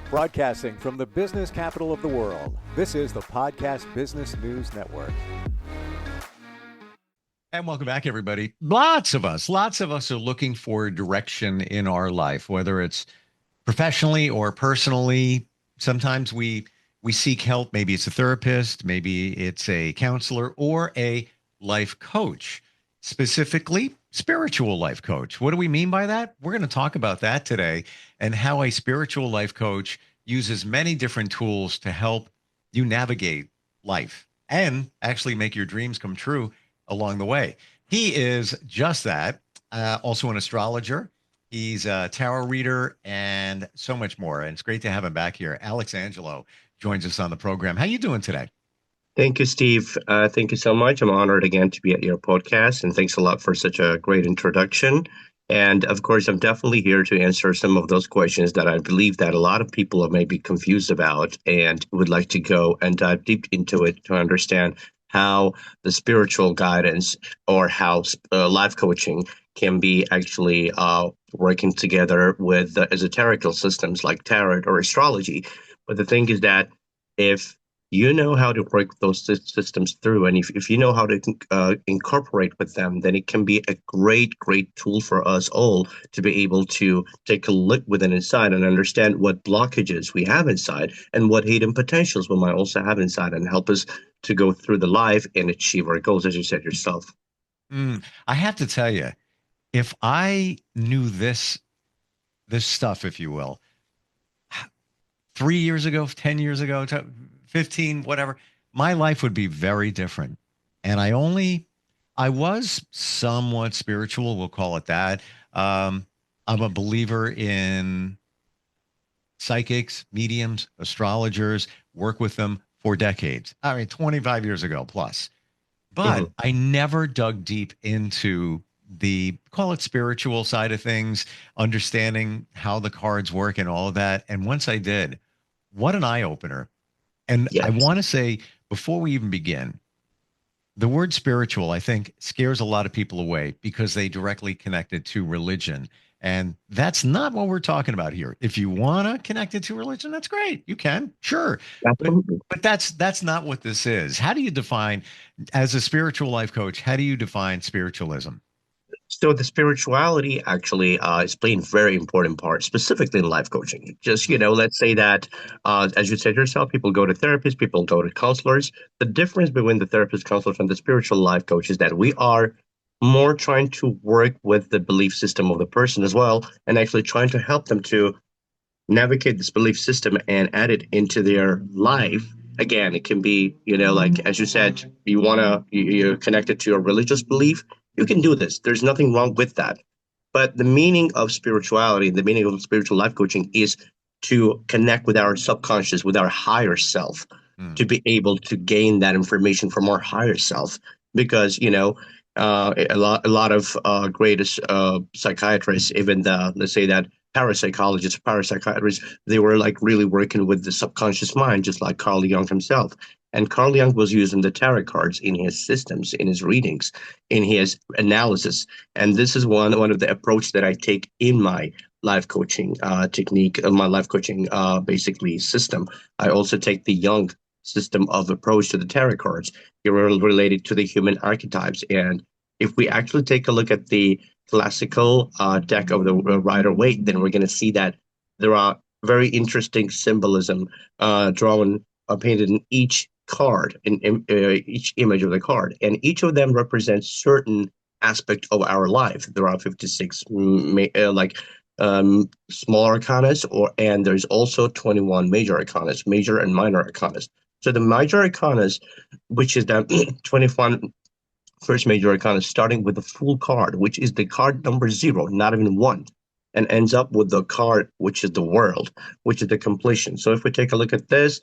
Broadcasting from the business capital of the world, this is the Podcast Business News Network. And welcome back, everybody. Lots of us are looking for direction in our life, whether it's professionally or personally. Sometimes we seek help. Maybe it's a therapist, maybe it's a counselor or a life coach, specifically spiritual life coach. What do we mean by that? We're going to talk about that today and how a spiritual life coach uses many different tools to help you navigate life and actually make your dreams come true along the way. He is just that, also an astrologer. He's a tarot reader and so much more. And it's great to have him back here. Angelo joins us on the program. How you doing today? Thank you, Steve. Thank you so much. I'm honored again to be at your podcast, and thanks a lot for such a great introduction. And of course, I'm definitely here to answer some of those questions that I believe that a lot of people may be confused about and would like to go and dive deep into it to understand how the spiritual guidance or how life coaching can be actually working together with the esoterical systems like tarot or astrology. But the thing is that if you know how to work those systems through, and if you know how to incorporate with them, then it can be a great tool for us all to be able to take a look within inside and understand what blockages we have inside and what hidden potentials we might also have inside, and help us to go through the life and achieve our goals, as you said yourself. I have to tell you, if I knew this stuff, if you will, 3 years ago, 10 years ago, 15, whatever, my life would be very different. And I was somewhat spiritual, we'll call it that. I'm a believer in psychics, mediums, astrologers, work with them for decades. 25 years ago plus. But I never dug deep into the, call it spiritual side of things, understanding how the cards work and all of that. And once I did, what an eye opener. And Yes. I want to say, before we even begin, the word spiritual, I think, scares a lot of people away because they directly connect it to religion. And that's not what we're talking about here. If you want to connect it to religion, that's great. You can, sure. But that's not what this is. How do you define, as a spiritual life coach, how do you define spiritualism? So the spirituality actually is playing a very important part, specifically in life coaching. Just, let's say that, as you said yourself, people go to therapists, people go to counselors. The difference between the therapist, counselors, and the spiritual life coach is that we are more trying to work with the belief system of the person as well, and actually trying to help them to navigate this belief system and add it into their life. Again, it can be, like, as you said, you're connected to your religious belief. You can do this. There's nothing wrong with that. But the meaning of spirituality, the meaning of spiritual life coaching is to connect with our subconscious, with our higher self, to be able to gain that information from our higher self. Because, a lot of greatest psychiatrists, even let's say that parapsychiatrists, they were like really working with the subconscious mind, just like Carl Jung himself. And Carl Jung was using the tarot cards in his systems, in his readings, in his analysis. And this is one of the approach that I take in my life coaching technique, my life coaching basically system. I also take the Jung system of approach to the tarot cards. They're related to the human archetypes. And if we actually take a look at the classical deck of the Rider-Waite, then we're going to see that there are very interesting symbolism painted in each card, in each image of the card, and each of them represents certain aspect of our life. There are 56 smaller arcanas, and there's also 21 major arcanas, major and minor arcanas. So the major arcanas, which is the 21 first major arcana, starting with the full card, which is the card number 0, not even 1, and ends up with the card, which is the world, which is the completion. So if we take a look at this,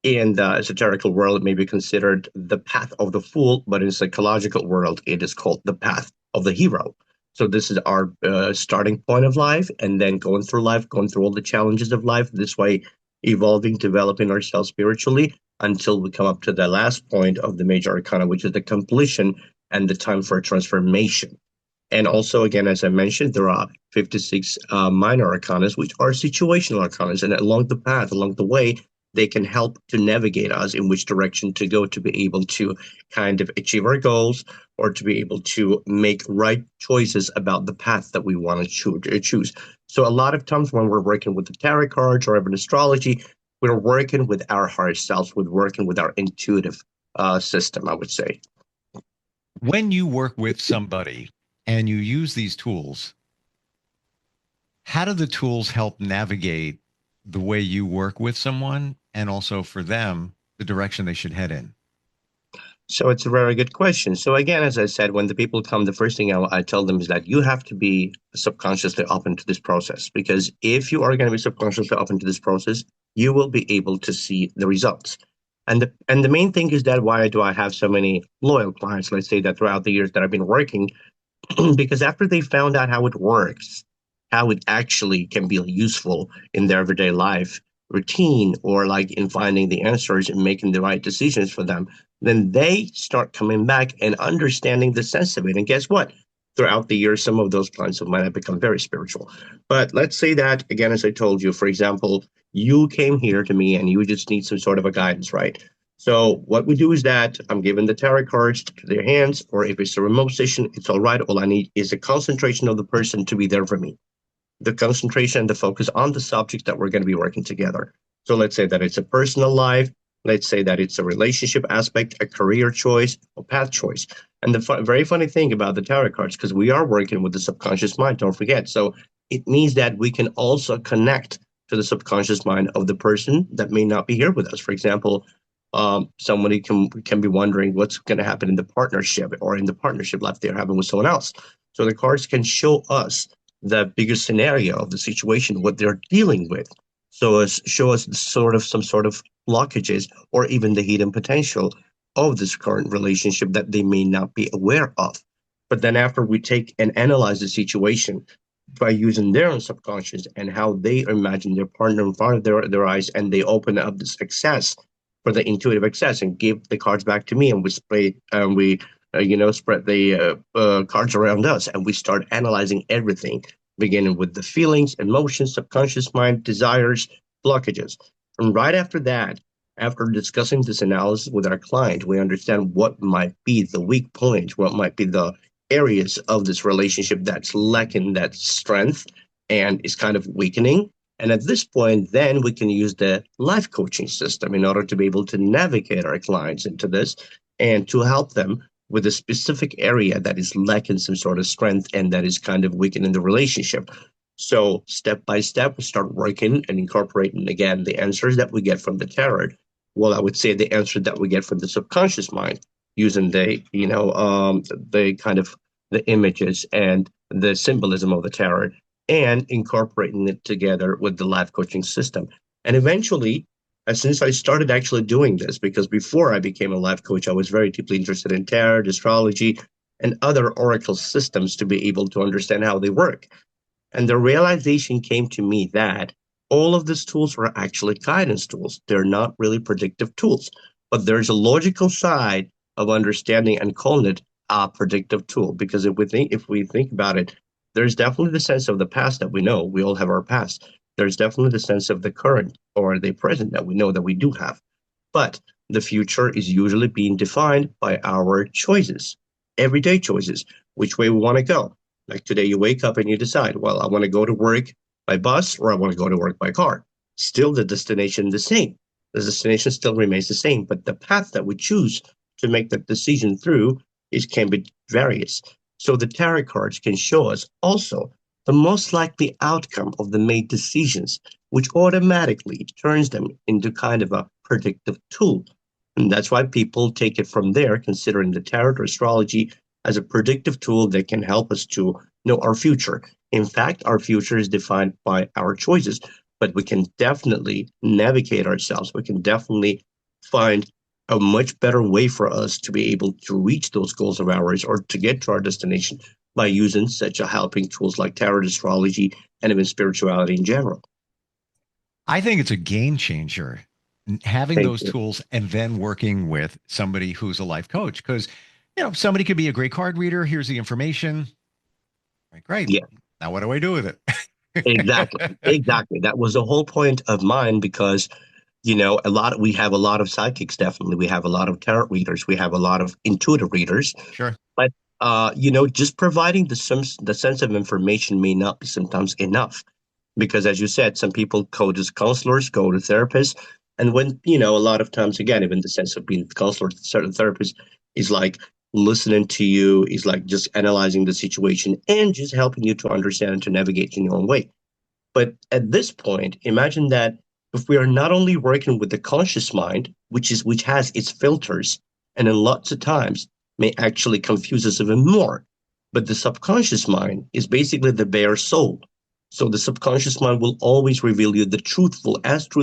in the esoterical world, it may be considered the path of the fool, but in psychological world, it is called the path of the hero. So this is our starting point of life, and then going through life, going through all the challenges of life, this way evolving, developing ourselves spiritually until we come up to the last point of the major arcana, which is the completion and the time for transformation. And also, again, as I mentioned, there are 56 minor arcanas, which are situational arcanas. And along the path, along the way, they can help to navigate us in which direction to go to be able to kind of achieve our goals or to be able to make right choices about the path that we want to choose. So a lot of times when we're working with the tarot cards or even astrology, we're working with our higher selves, we're working with our intuitive system, I would say. When you work with somebody and you use these tools, how do the tools help navigate the way you work with someone and also for them, the direction they should head in? So it's a very good question. So again, as I said, when the people come, the first thing I tell them is that you have to be subconsciously open to this process, because if you are going to be subconsciously open to this process, you will be able to see the results. And the main thing is that why do I have so many loyal clients? Let's say that throughout the years that I've been working, because after they found out how it works, how it actually can be useful in their everyday life routine, or like in finding the answers and making the right decisions for them, then they start coming back and understanding the sense of it. And guess what? Throughout the years, some of those clients of mine have become very spiritual. But let's say that, again, as I told you, for example, you came here to me and you just need some sort of a guidance, right? So what we do is that I'm giving the tarot cards to their hands, or if it's a remote session, it's all right. All I need is a concentration of the person to be there for me, the concentration, the focus on the subject that we're going to be working together. So let's say that it's a personal life. Let's say that it's a relationship aspect, a career choice, a path choice. And the very funny thing about the tarot cards, because we are working with the subconscious mind, don't forget. So it means that we can also connect to the subconscious mind of the person that may not be here with us. For example, somebody can be wondering what's going to happen in the partnership or in the partnership life they're having with someone else. So the cards can show us the bigger scenario of the situation, what they're dealing with. So as show us some sort of blockages or even the hidden potential of this current relationship that they may not be aware of. But then after we take and analyze the situation by using their own subconscious and how they imagine their partner in front of their eyes, and they open up this access for the intuitive access and give the cards back to me, and we spray and we spread the cards around us, and we start analyzing everything, beginning with the feelings, emotions, subconscious mind, desires, blockages. And right after that, after discussing this analysis with our client, we understand what might be the weak points, what might be the areas of this relationship that's lacking that strength and is kind of weakening. And at this point, then we can use the life coaching system in order to be able to navigate our clients into this and to help them with a specific area that is lacking some sort of strength and that is kind of weakening the relationship. So step by step, we start working and incorporating again the answers that we get from the tarot. Well, I would say the answer that we get from the subconscious mind using the kind of the images and the symbolism of the tarot, and incorporating it together with the life coaching system. And eventually, since I started actually doing this, because before I became a life coach, I was very deeply interested in tarot, astrology, and other oracle systems to be able to understand how they work. And the realization came to me that all of these tools are actually guidance tools. They're not really predictive tools, but there's a logical side of understanding and calling it a predictive tool. Because if we think about it, there's definitely the sense of the past that we know. We all have our past. There's definitely the sense of the current or the present that we know that we do have. But the future is usually being defined by our choices, everyday choices, which way we want to go. Like today, you wake up and you decide, well, I want to go to work by bus or I want to go to work by car. Still, the destination is the same. The destination still remains the same, but the path that we choose to make that decision through can be various. So the tarot cards can show us also the most likely outcome of the made decisions, which automatically turns them into kind of a predictive tool. And that's why people take it from there, considering the tarot or astrology as a predictive tool that can help us to know our future. In fact, our future is defined by our choices, but we can definitely navigate ourselves. We can definitely find a much better way for us to be able to reach those goals of ours or to get to our destination by using such a helping tools like tarot, astrology, and even spirituality in general. I think it's a game changer having Thank those you. tools and then working with somebody who's a life coach. Because, somebody could be a great card reader. Here's the information. Right, great. Yeah. Now, what do I do with it? Exactly. Exactly. That was the whole point of mine because, we have a lot of psychics, definitely. We have a lot of tarot readers. We have a lot of intuitive readers. Sure. But, just providing the sense of information may not be sometimes enough. Because as you said, some people go to counselors, go to therapists. And when, a lot of times, again, even the sense of being a counselor, certain therapist is like listening to you, is like just analyzing the situation and just helping you to understand and to navigate in your own way. But at this point, imagine that if we are not only working with the conscious mind, which has its filters, and in lots of times may actually confuse us even more, but the subconscious mind is basically the bare soul. So the subconscious mind will always reveal you the truth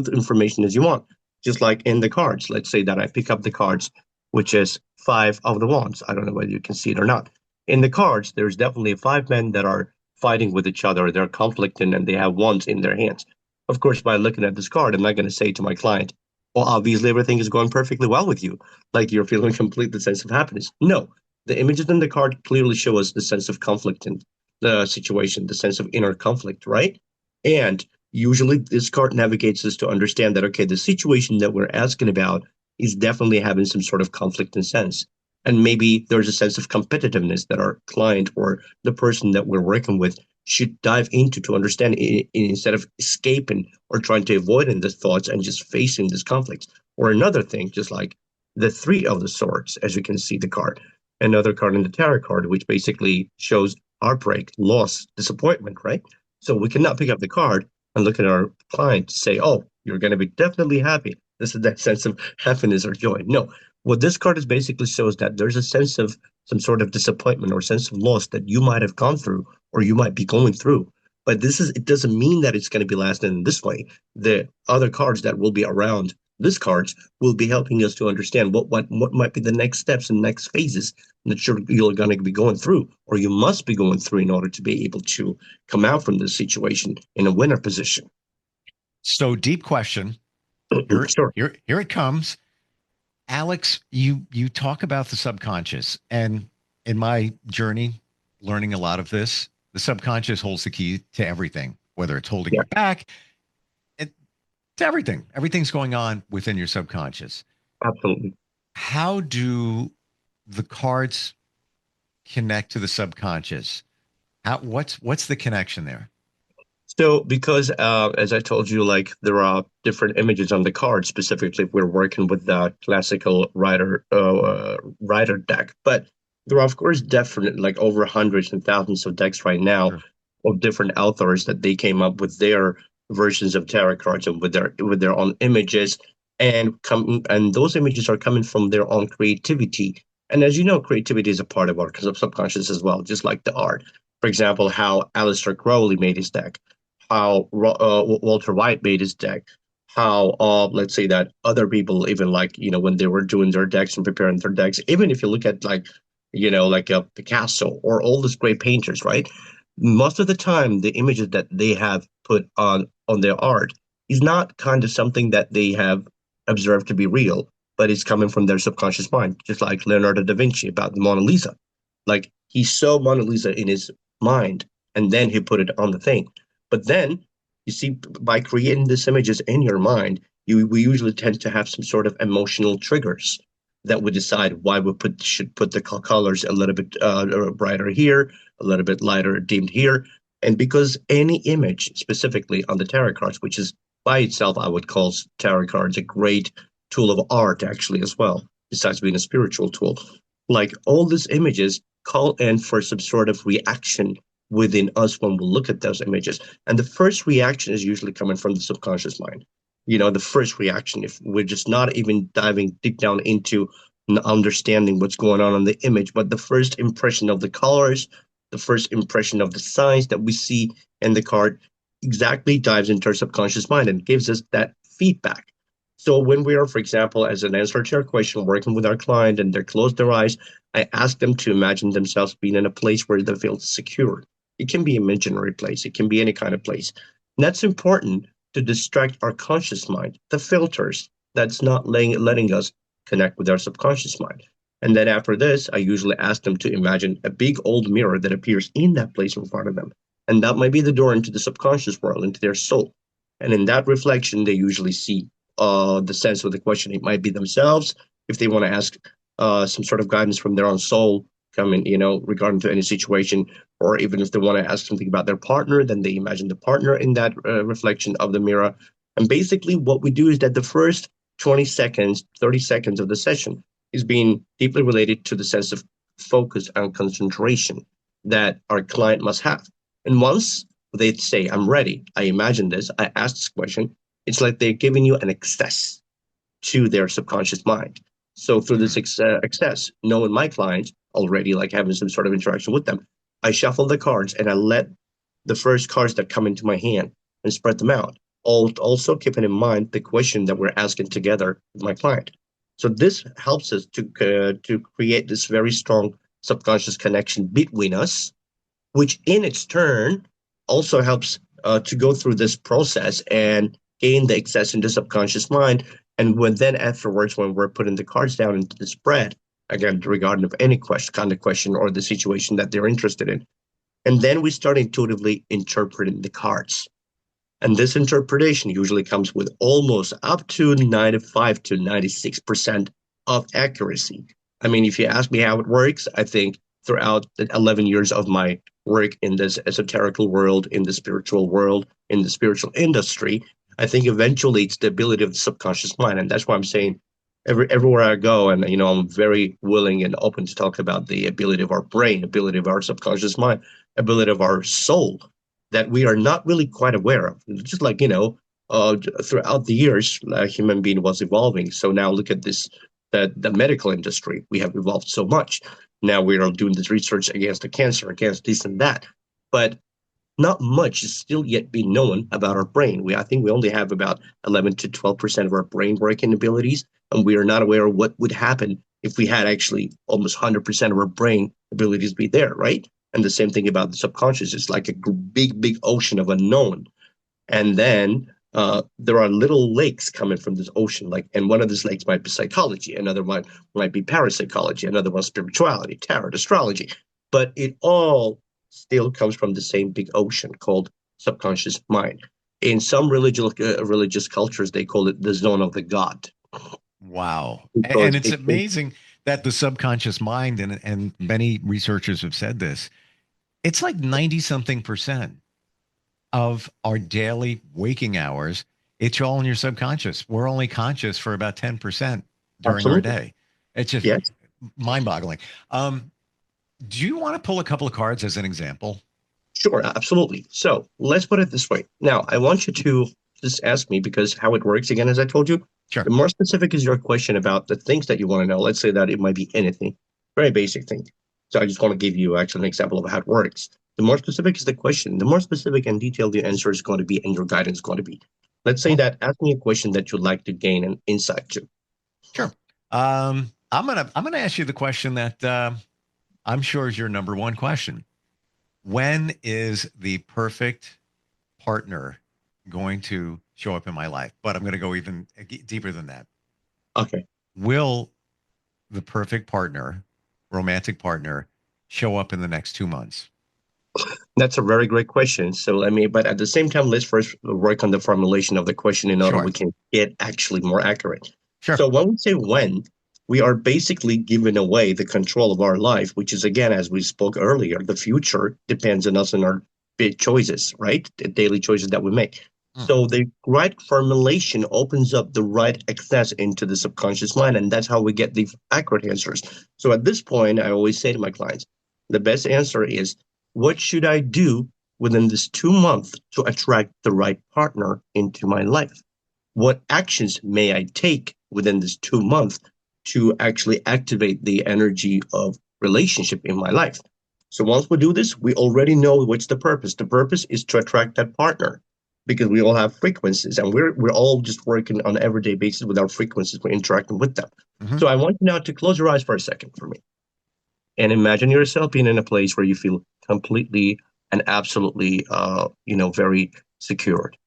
information as you want. Just like in the cards. Let's say that I pick up the cards, which is five of the wands. I don't know whether you can see it or not. In the cards, there's definitely five men that are fighting with each other, they're conflicting, and they have wands in their hands. Of course, by looking at this card, I'm not going to say to my client, well, obviously everything is going perfectly well with you, like you're feeling complete the sense of happiness. No, the images in the card clearly show us the sense of conflict in the situation, the sense of inner conflict, right? And usually this card navigates us to understand that, okay, the situation that we're asking about is definitely having some sort of conflict and sense. And maybe there's a sense of competitiveness that our client or the person that we're working with should dive into to understand instead of escaping or trying to avoid in the thoughts and just facing this conflict. Or another thing, just like the three of the swords, as you can see the card, another card in the tarot card, which basically shows heartbreak, loss, disappointment, right? So we cannot pick up the card and look at our client to say, oh, you're going to be definitely happy. This is that sense of happiness or joy. No, what this card is basically shows that there's a sense of some sort of disappointment or sense of loss that you might have gone through or you might be going through. But it doesn't mean that it's going to be lasting in this way. The other cards that will be around this cards will be helping us to understand what might be the next steps and next phases that you're going to be going through or you must be going through in order to be able to come out from this situation in a winner position. So deep question. Sure. Here it comes. Alex, you talk about the subconscious, and in my journey learning a lot of this, the subconscious holds the key to everything, whether it's holding you back, it's everything. Everything's going on within your subconscious. Absolutely. How do the cards connect to the subconscious? What's the connection there? So, because as I told you, like there are different images on the card. Specifically, we're working with the classical rider deck, but there are of course definitely like over hundreds and thousands of decks right now. Sure. Of different authors that they came up with their versions of tarot cards and with their own images, and those images are coming from their own creativity. And as you know, creativity is a part of our subconscious as well, just like the art. For example, how Aleister Crowley made his deck, how Walter White made his deck, how let's say that other people even like when they were doing their decks and preparing their decks. Even if you look at like Picasso or all these great painters, right? Most of the time, the images that they have put on their art is not kind of something that they have observed to be real, but it's coming from their subconscious mind. Just like Leonardo da Vinci about the Mona Lisa, like he saw Mona Lisa in his mind and then he put it on the thing. But then you see, by creating these images in your mind, we usually tend to have some sort of emotional triggers that would decide why we should put the colors a little bit brighter here, a little bit lighter dimmed here. And because any image, specifically on the tarot cards, which is by itself, I would call tarot cards a great tool of art actually as well, besides being a spiritual tool. Like all these images call in for some sort of reaction within us when we look at those images. And the first reaction is usually coming from the subconscious mind. The first reaction, if we're just not even diving deep down into understanding what's going on in the image, but the first impression of the colors, the first impression of the signs that we see in the card exactly dives into our subconscious mind and gives us that feedback. So when we are, for example, as an answer to your question, working with our client and they close their eyes, I ask them to imagine themselves being in a place where they feel secure. It can be an imaginary place. It can be any kind of place. And that's important to distract our conscious mind, the filters that's not letting us connect with our subconscious mind. And then after this, I usually ask them to imagine a big old mirror that appears in that place in front of them. And that might be the door into the subconscious world, into their soul. And in that reflection, they usually see the sense of the question. It might be themselves if they want to ask some sort of guidance from their own soul, coming, regarding to any situation, or even if they want to ask something about their partner, then they imagine the partner in that reflection of the mirror. And basically, what we do is that the first 20 seconds, 30 seconds of the session is being deeply related to the sense of focus and concentration that our client must have. And once they say, I'm ready, I imagine this, I ask this question, it's like they're giving you an access to their subconscious mind. So through this access, knowing my client already, like having some sort of interaction with them, I shuffle the cards and I let the first cards that come into my hand and spread them out. Also keeping in mind the question that we're asking together with my client. So this helps us to create this very strong subconscious connection between us, which in its turn also helps to go through this process and gain the access into subconscious mind. And then afterwards, when we're putting the cards down into the spread, again, regarding of any kind of question or the situation that they're interested in, and then we start intuitively interpreting the cards. And this interpretation usually comes with almost up to 95 to 96% of accuracy. I mean, if you ask me how it works, I think throughout the 11 years of my work in this esoterical world, in the spiritual world, in the spiritual industry, I think eventually it's the ability of the subconscious mind. And that's why I'm saying everywhere I go, and I'm very willing and open to talk about the ability of our brain, ability of our subconscious mind, ability of our soul that we are not really quite aware of. Just like, throughout the years, human being was evolving. So now look at this, the medical industry. We have evolved so much. Now we are doing this research against the cancer, against this and that. But not much is still yet being known about our brain. I think we only have about 11 to 12% of our brain working abilities, and we are not aware of what would happen if we had actually almost 100% of our brain abilities be there, right? And the same thing about the subconscious. It's like a big, big ocean of unknown. And then there are little lakes coming from this ocean. And one of these lakes might be psychology. Another one might be parapsychology. Another one, spirituality, tarot, astrology. But it all still comes from the same big ocean called subconscious mind. In some religious cultures, they call it the zone of the god. Wow. And it's amazing that the subconscious mind, and many researchers have said this, it's like 90 something percent of our daily waking hours. It's all in your subconscious. We're only conscious for about 10% during our day. It's just mind boggling. Do you want to pull a couple of cards as an example? Sure, absolutely. So let's put it this way. Now, I want you to just ask me, because how it works, again, as I told you, sure. The more specific is your question about the things that you want to know. Let's say that it might be anything, very basic thing. So I just want to give you actually an example of how it works. The more specific is the question, the more specific and detailed your answer is going to be and your guidance is going to be. Let's say that ask me a question that you'd like to gain an insight to. Sure. I'm gonna ask you the question that I'm sure is your number one question. When is the perfect partner going to show up in my life? But I'm going to go even deeper than that. Okay. Will the perfect partner, romantic partner, show up in the next 2 months? That's a very great question. So but at the same time, let's first work on the formulation of the question in order we can get actually more accurate. Sure. So when we say when, we are basically giving away the control of our life, which is, again, as we spoke earlier, the future depends on us and our big choices, right? The daily choices that we make. So the right formulation opens up the right access into the subconscious mind, and that's how we get the accurate answers. So at this point, I always say to my clients, the best answer is, what should I do within this 2 months to attract the right partner into my life? What actions may I take within this 2 months to actually activate the energy of relationship in my life? So once we do this, we already know what's the purpose. The purpose is to attract that partner, because we all have frequencies, and we're all just working on an everyday basis with our frequencies. We're interacting with them. So I want you now to close your eyes for a second for me, and imagine yourself being in a place where you feel completely and absolutely, very secured.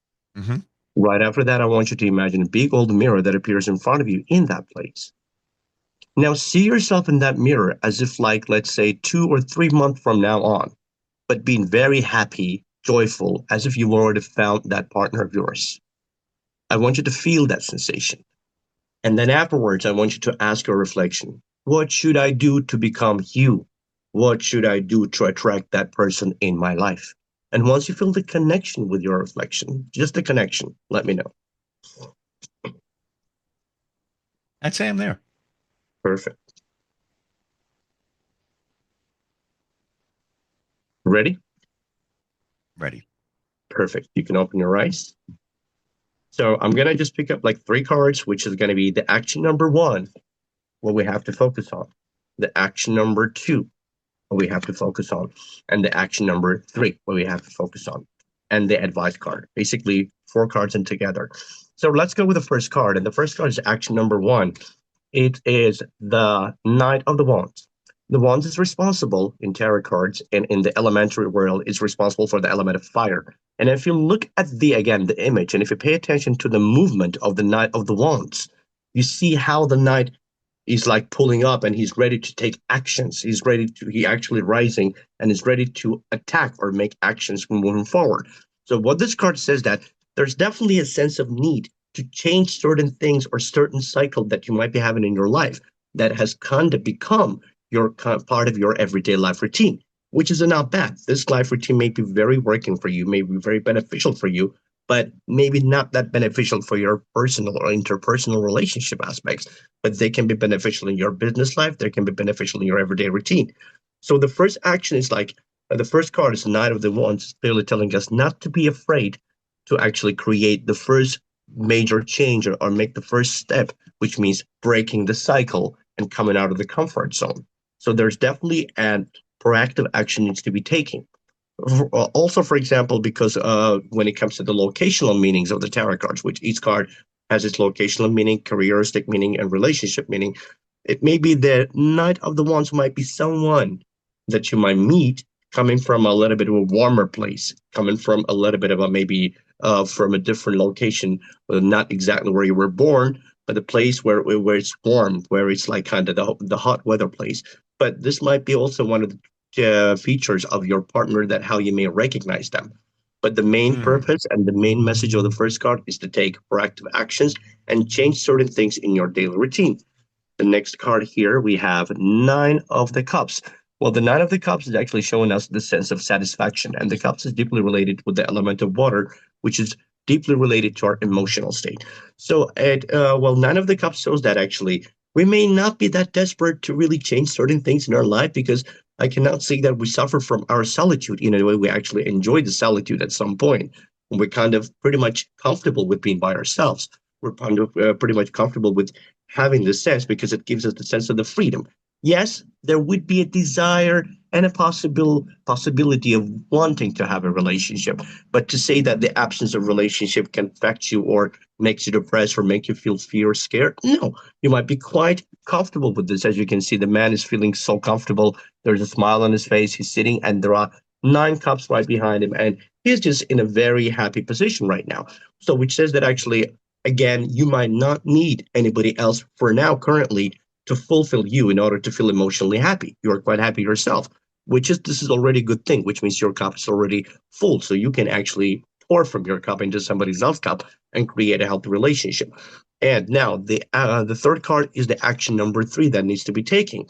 Right after that, I want you to imagine a big old mirror that appears in front of you in that place. Now see yourself in that mirror as if, like, let's say 2 or 3 months from now on, but being very happy joyful, as if you already found that partner of yours. I want you to feel that sensation. And then afterwards, I want you to ask your reflection. What should I do to become you? What should I do to attract that person in my life? And once you feel the connection with your reflection, just the connection, let me know. I'd say I'm there. Perfect. Ready? Ready. Perfect. You can open your eyes. So I'm going to just pick up like three cards, which is going to be the action number one, what we have to focus on. The action number two, what we have to focus on. And the action number three, what we have to focus on. And the advice card. Basically, four cards in together. So let's go with the first card. And the first card is action number one. It is the Knight of the Wands. The Wands is responsible in tarot cards and in the elementary world is responsible for the element of fire. And if you look at the image, and if you pay attention to the movement of the Knight of the Wands, you see how the Knight is like pulling up and he's ready to take actions. He actually rising and is ready to attack or make actions moving forward. So what this card says that there's definitely a sense of need to change certain things or certain cycle that you might be having in your life that has kind of become your part of your everyday life routine, which is not bad. This life routine may be very working for you, may be very beneficial for you, but maybe not that beneficial for your personal or interpersonal relationship aspects. But they can be beneficial in your business life. They can be beneficial in your everyday routine. So the first action is like the first card is the Knight of the Wands, clearly telling us not to be afraid to actually create the first major change or make the first step, which means breaking the cycle and coming out of the comfort zone. So there's definitely a proactive action needs to be taken. Also, for example, because when it comes to the locational meanings of the tarot cards, which each card has its locational meaning, careeristic meaning, and relationship meaning, it may be the Knight of the Wands might be someone that you might meet coming from a little bit of a warmer place, coming from a little bit of a maybe from a different location, not exactly where you were born, but a place where it's warm, where it's like kind of the hot weather place. But this might be also one of the features of your partner that how you may recognize them. But the main purpose and the main message of the first card is to take proactive actions and change certain things in your daily routine. The next card here, we have Nine of the Cups. Well, the Nine of the Cups is actually showing us the sense of satisfaction, and the Cups is deeply related with the element of water, which is deeply related to our emotional state. So, Nine of the Cups shows that actually we may not be that desperate to really change certain things in our life because I cannot say that we suffer from our solitude. In a way, we actually enjoy the solitude at some point. We're kind of pretty much comfortable with being by ourselves. We're kind of pretty much comfortable with having this sense because it gives us the sense of the freedom. Yes, there would be a desire and a possibility of wanting to have a relationship, but to say that the absence of relationship can affect you or makes you depressed or make you feel fear or scared, no, you might be quite comfortable with this. As you can see, the man is feeling so comfortable. There's a smile on his face. He's sitting, and there are 9 cups right behind him, and he's just in a very happy position right now. So, which says that actually, again, you might not need anybody else for now, currently, to fulfill you in order to feel emotionally happy. You are quite happy yourself, this is already a good thing, which means your cup is already full. So you can actually pour from your cup into somebody else's cup and create a healthy relationship. And now the third card is the action number 3 that needs to be taken.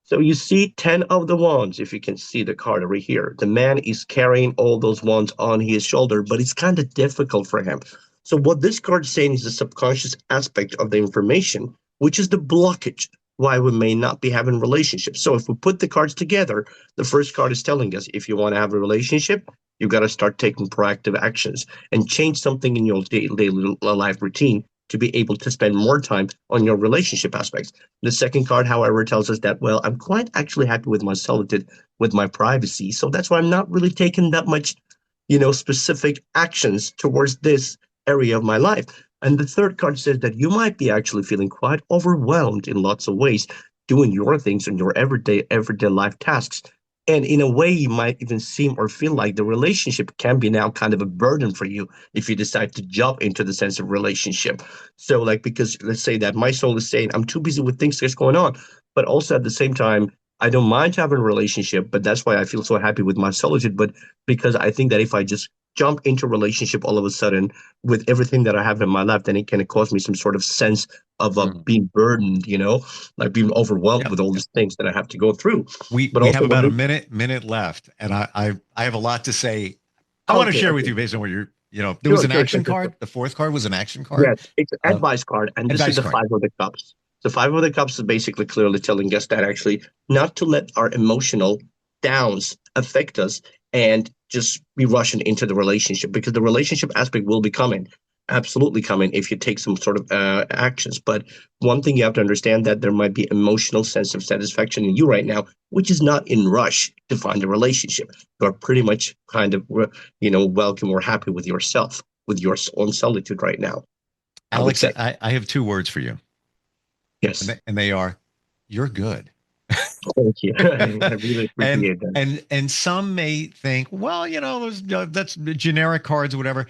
So you see 10 of the wands, if you can see the card over here. The man is carrying all those wands on his shoulder, but it's kind of difficult for him. So what this card is saying is the subconscious aspect of the information, which is the blockage why we may not be having relationships. So if we put the cards together, the first card is telling us if you want to have a relationship, you got to start taking proactive actions and change something in your daily life routine to be able to spend more time on your relationship aspects. The second card, however, tells us that, well, I'm quite actually happy with my solitude, with my privacy. So that's why I'm not really taking that much, specific actions towards this area of my life. And the third card says that you might be actually feeling quite overwhelmed in lots of ways, doing your things and your everyday life tasks. And in a way, you might even seem or feel like the relationship can be now kind of a burden for you if you decide to jump into the sense of relationship. So because let's say that my soul is saying, I'm too busy with things that's going on. But also at the same time, I don't mind having a relationship, but that's why I feel so happy with my solitude. But because I think that if I just jump into a relationship all of a sudden with everything that I have in my life, then it can cause me some sort of sense of Mm. being burdened, like being overwhelmed Yep. with all Yep. these things that I have to go through. But We have also about when a we, minute left, and I have a lot to say. I want to okay, share with okay, you based on what there was sure, an sure, sure, action sure, sure. card. The fourth card was an action card. Yes, it's an Uh, advice card, and this is advice the card. Five of the Cups. The Five of the Cups is basically clearly telling us that actually not to let our emotional downs affect us and just be rushing into the relationship, because the relationship aspect will be coming, absolutely coming if you take some sort of actions. But one thing you have to understand that there might be emotional sense of satisfaction in you right now, which is not in rush to find a relationship. You are pretty much kind of welcome or happy with yourself, with your own solitude right now, I would Alex, say. I have two words for you, Yes. and they are, you're good. Thank you. I really and appreciate that. and some may think, well, that's generic cards or whatever.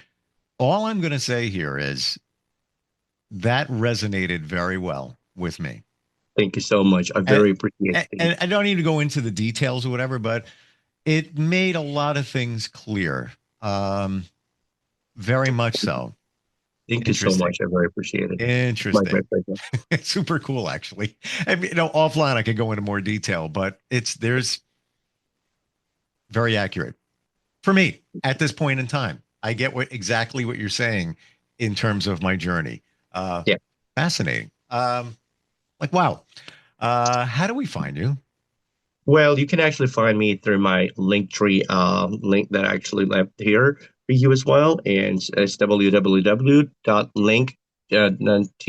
All I'm going to say here is that resonated very well with me. Thank you so much. I And, very appreciate it. and I don't need to go into the details or whatever, but it made a lot of things clear. Um, very much so. Thank you so Interesting. much. I very appreciate it. It's my Interesting. great pleasure. It's super cool, actually. I mean, offline I could go into more detail, but there's very accurate for me at this point in time. I get exactly what you're saying in terms of my journey. Uh, Yeah. Fascinating. Like, wow. How do we find you? Well, you can actually find me through my Linktree link that I actually left here for you as well. And it's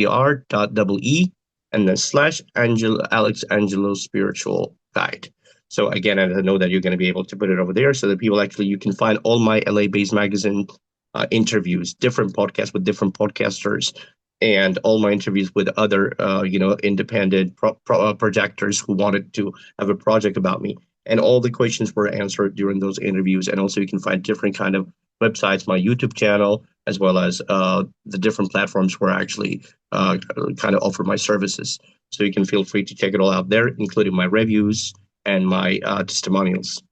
www.linktr.ee and then slash Alex Angelo Spiritual Guide. So again, I know that you're going to be able to put it over there so that people actually, you can find all my LA-based magazine interviews, different podcasts with different podcasters, and all my interviews with other, independent projectors who wanted to have a project about me. And all the questions were answered during those interviews. And also, you can find different kind of websites, my YouTube channel, as well as the different platforms where I actually kind of offer my services. So you can feel free to check it all out there, including my reviews and my testimonials.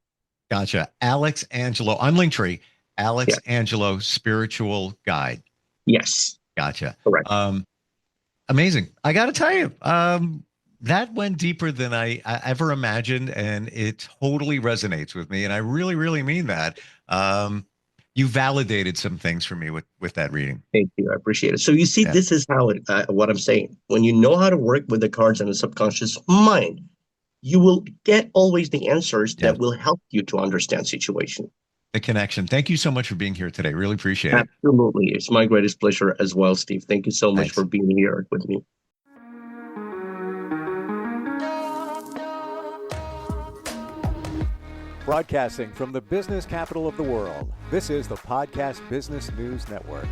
Gotcha. Alex Angelo on Linktree. Yeah. Alex Angelo Spiritual Guide. Yes. Gotcha. Correct. Amazing. I got to tell you, that went deeper than I ever imagined, and it totally resonates with me. And I really, really mean that. You validated some things for me with that reading. Thank you. I appreciate it. So you see, Yeah. this is how what I'm saying. When you know how to work with the cards and the subconscious mind, you will get always the answers Yeah. that will help you to understand situation. The connection. Thank you so much for being here today. Really appreciate it. Absolutely. It's my greatest pleasure as well, Steve. Thank you so much Thanks. for being here with me. Broadcasting from the business capital of the world, this is the Podcast Business News Network.